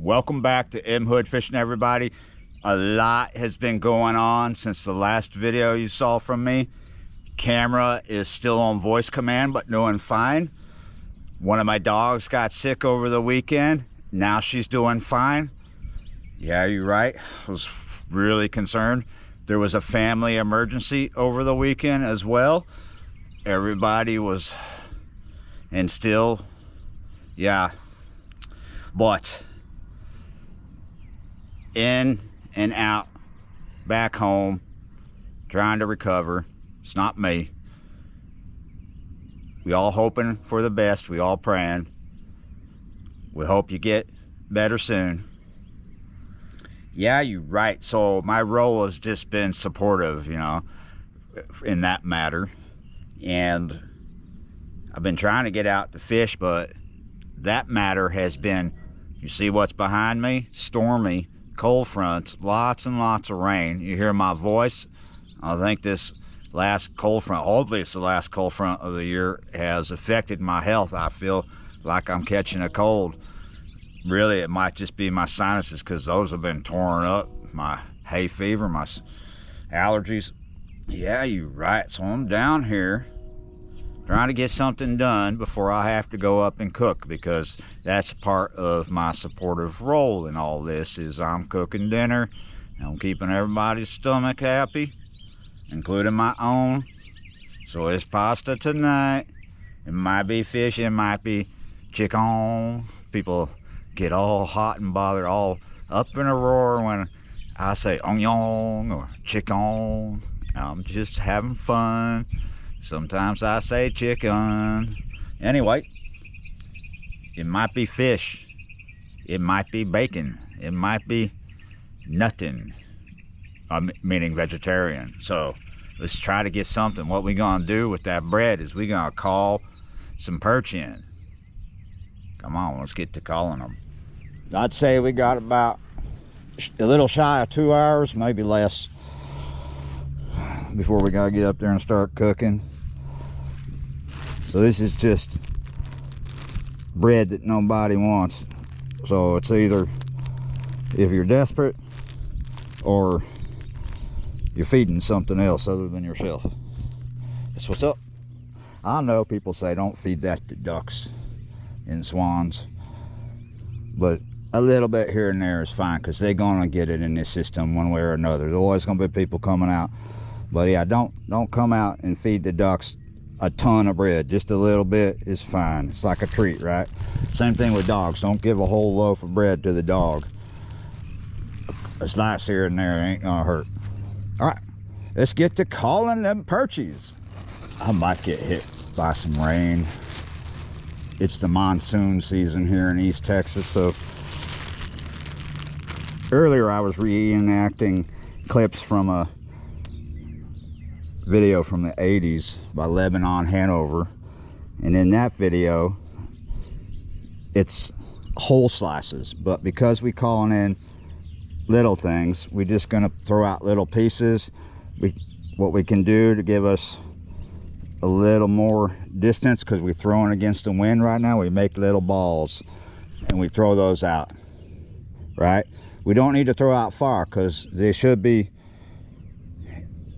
Welcome back to M Hood Fishing, everybody. A lot has been going on since the last video you saw from me. Camera is still on voice command, but doing fine. One of my dogs got sick over the weekend. Now she's doing fine. Yeah, you're right. I was really concerned. There was a family emergency over the weekend as well. Everybody was, and still, yeah. But in and out, back home, trying to recover. It's not me. We all hoping for the best. We all praying. We hope you get better soon. Yeah, you're right. So my role has just been supportive, you know, in that matter. And I've been trying to get out to fish, but that matter has been, you see what's behind me? Stormy, cold fronts, lots and lots of rain. You hear my voice? I think this last cold front, hopefully it's the last cold front of the year, has affected my health. I feel like I'm catching a cold. Really, it might just be my sinuses because those have been torn up. My hay fever, my allergies. Yeah, you're right. So I'm down here trying to get something done before I have to go up and cook, because that's part of my supportive role in all this. Is I'm cooking dinner, and I'm keeping everybody's stomach happy, including my own. So it's pasta tonight. It might be fish, it might be chicken. People get all hot and bothered, all up in a roar when I say onion or chicken. I'm just having fun. Sometimes I say chicken. Anyway, it might be fish. It might be bacon. It might be nothing. Meaning vegetarian. So let's try to get something. What we gonna do with that bread is we gonna call some perch in. Come on, let's get to calling them. I'd say we got about a little shy of 2 hours, maybe less, before we gotta get up there and start cooking. So this is just bread that nobody wants. So it's either if you're desperate or you're feeding something else other than yourself. That's what's up. I know people say don't feed that to ducks and swans, but a little bit here and there is fine, because they're gonna get it in this system one way or another. There's always gonna be people coming out. But yeah, don't come out and feed the ducks a ton of bread. Just a little bit is fine. It's like a treat, right? Same thing with dogs. Don't give a whole loaf of bread to the dog. A slice here and there ain't gonna hurt. All right, let's get to calling them perchies. I might get hit by some rain. It's the monsoon season here in East Texas. So earlier I was reenacting clips from a video from the 80s by Lebanon Hanover, and in that video it's whole slices, but because we calling in little things, we're just gonna throw out little pieces. What we can do to give us a little more distance, because we're throwing against the wind right now, we make little balls and we throw those out, right? We don't need to throw out far, because they should be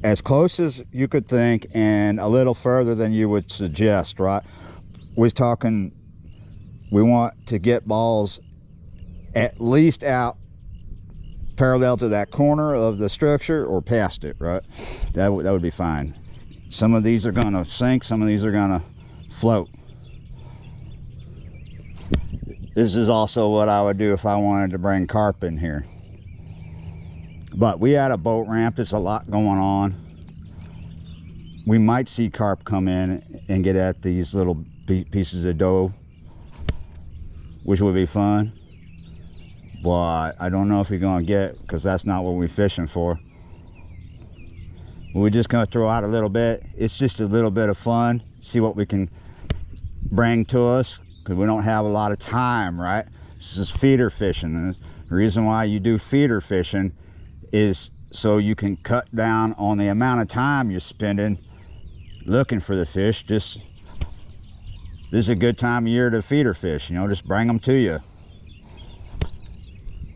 as close as you could think and a little further than you would suggest, right? We're talking, we want to get balls at least out parallel to that corner of the structure or past it, right? That would be fine. Some of these are gonna sink, some of these are gonna float. This is also what I would do if I wanted to bring carp in here. But we had a boat ramp. There's a lot going on. We might see carp come in and get at these little pieces of dough, which would be fun. But I don't know if you're gonna get, because that's not what we're fishing for. We're just gonna throw out a little bit. It's just a little bit of fun. See what we can bring to us, because we don't have a lot of time, right? This is feeder fishing. And the reason why you do feeder fishing is so you can cut down on the amount of time you're spending looking for the fish. This is a good time of year to feeder fish, you know, just bring them to you.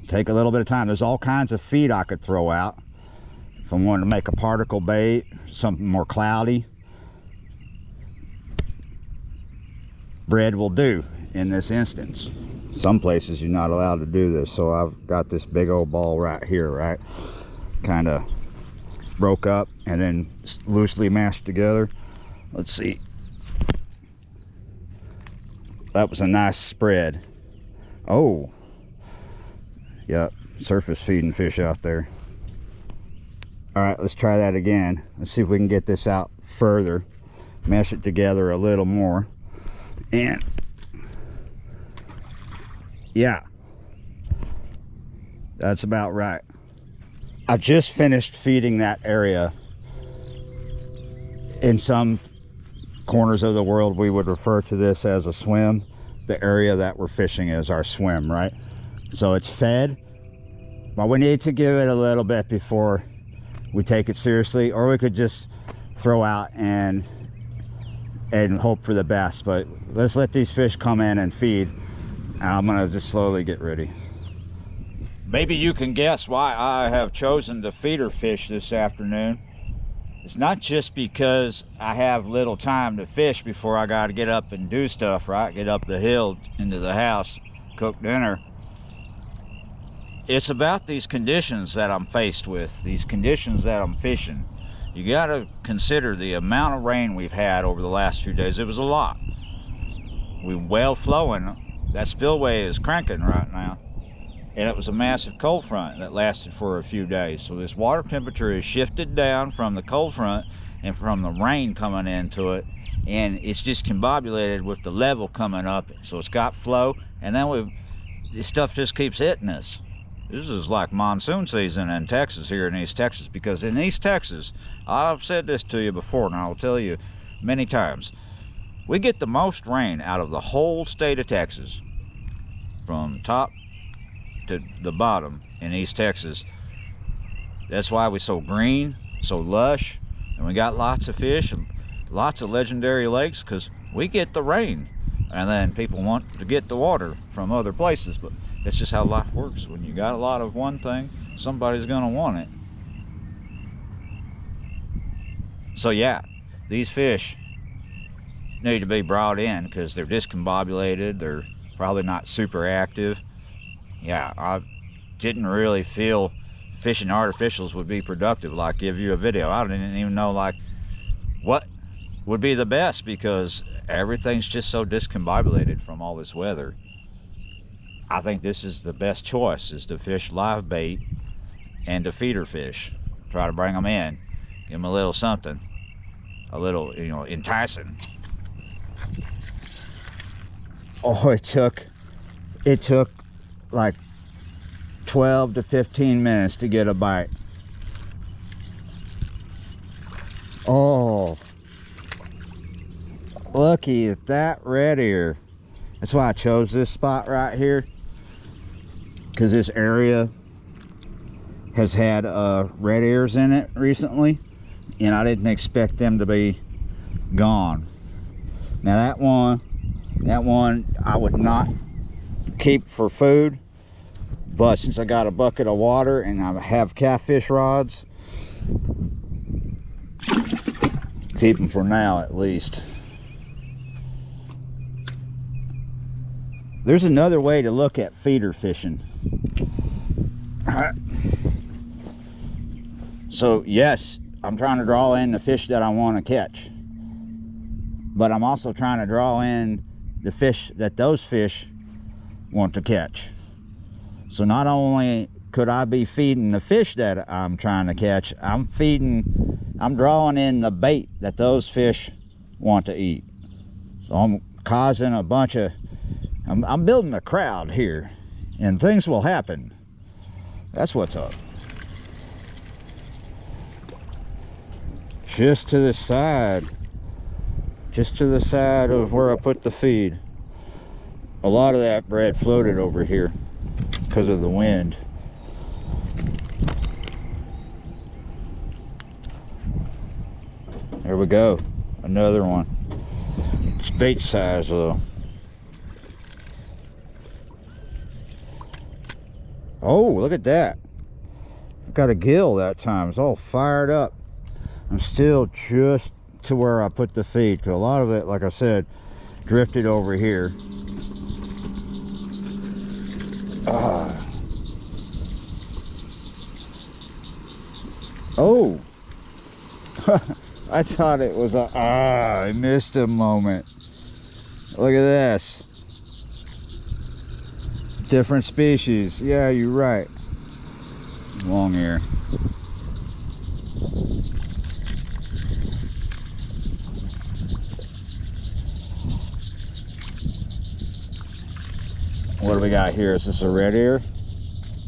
take a little bit of time. There's all kinds of feed I could throw out. If I wanted to make a particle bait, something more cloudy, bread will do in this instance. Some places you're not allowed to do this, so I've got this big old ball right here, right? Kind of broke up and then loosely mashed together. Let's see. That was a nice spread. Oh, yep, surface feeding fish out there. All right, let's try that again. Let's see if we can get this out further, mesh it together a little more. And yeah, that's about right. I just finished feeding that area. In some corners of the world, we would refer to this as a swim. The area that we're fishing is our swim, right? So it's fed, but we need to give it a little bit before we take it seriously, or we could just throw out and hope for the best. But let's let these fish come in and feed, and I'm gonna just slowly get ready. Maybe you can guess why I have chosen to feeder fish this afternoon. It's not just because I have little time to fish before I got to get up and do stuff, right? Get up the hill into the house, cook dinner. It's about these conditions that I'm faced with, these conditions that I'm fishing. You got to consider the amount of rain we've had over the last few days. It was a lot. We well flowing. That spillway is cranking right now. And it was a massive cold front that lasted for a few days. So this water temperature is shifted down from the cold front and from the rain coming into it, and it's just combobulated with the level coming up. So it's got flow, and then this stuff just keeps hitting us. This is like monsoon season in Texas, here in East Texas, because in East Texas, I've said this to you before, and I'll tell you many times, we get the most rain out of the whole state of Texas, from top to the bottom in East Texas. That's why we're so green, so lush, and we got lots of fish and lots of legendary lakes, because we get the rain, and then people want to get the water from other places. But that's just how life works. When you got a lot of one thing, somebody's gonna want it. So yeah, these fish need to be brought in because they're discombobulated, they're probably not super active. Yeah, I didn't really feel fishing artificials would be productive, like give you a video. I didn't even know like what would be the best, because everything's just so discombobulated from all this weather. I think this is the best choice, is to fish live bait and to feeder fish. Try to bring them in, give them a little something, a little, enticing. Oh, it took like 12 to 15 minutes to get a bite. Oh, looky at that red ear. That's why I chose this spot right here, because this area has had red ears in it recently, and I didn't expect them to be gone. Now that one I would not keep for food, but since I got a bucket of water and I have catfish rods, keep them for now at least. There's another way to look at feeder fishing. All right. So yes, I'm trying to draw in the fish that I want to catch, but I'm also trying to draw in the fish that those fish want to catch. So not only could I be feeding the fish that I'm trying to catch, I'm drawing in the bait that those fish want to eat. So I'm causing a bunch of, I'm building a crowd here, and things will happen. That's what's up. Just to the side of where I put the feed. A lot of that bread floated over here because of the wind. There we go, another one. It's bait size though. Oh, look at that. Got a gill that time. It's all fired up. I'm still just to where I put the feed, because a lot of it, like I said, drifted over here. Oh. I thought it was a I missed a moment. Look at this. Different species. Yeah, you're right. Long ear. What do we got here? Is this a red ear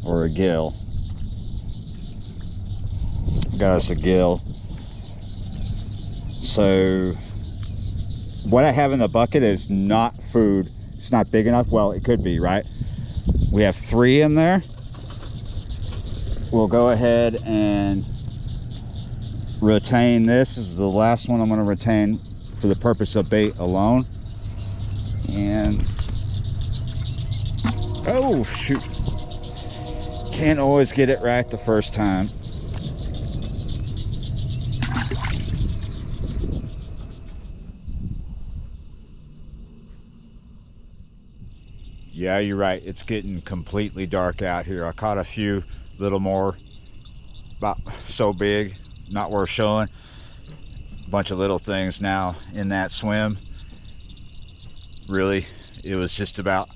or a gill? Got us a gill. So what I have in the bucket is not food. It's not big enough. Well, it could be, right? We have 3 in there. We'll go ahead and retain this. This is the last one I'm going to retain for the purpose of bait alone. And oh shoot, can't always get it right the first time. Yeah, you're right. It's getting completely dark out here. I caught a few little more, about so big, not worth showing. A bunch of little things now in that swim. Really, it was just about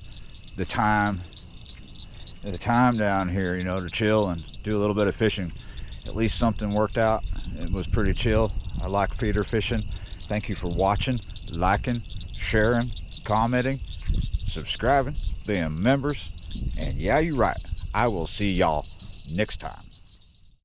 the time down here, you know, to chill and do a little bit of fishing. At least something worked out. It was pretty chill. I like feeder fishing. Thank you for watching, liking, sharing, commenting, subscribing, being members. And yeah, you're right. I will see y'all next time.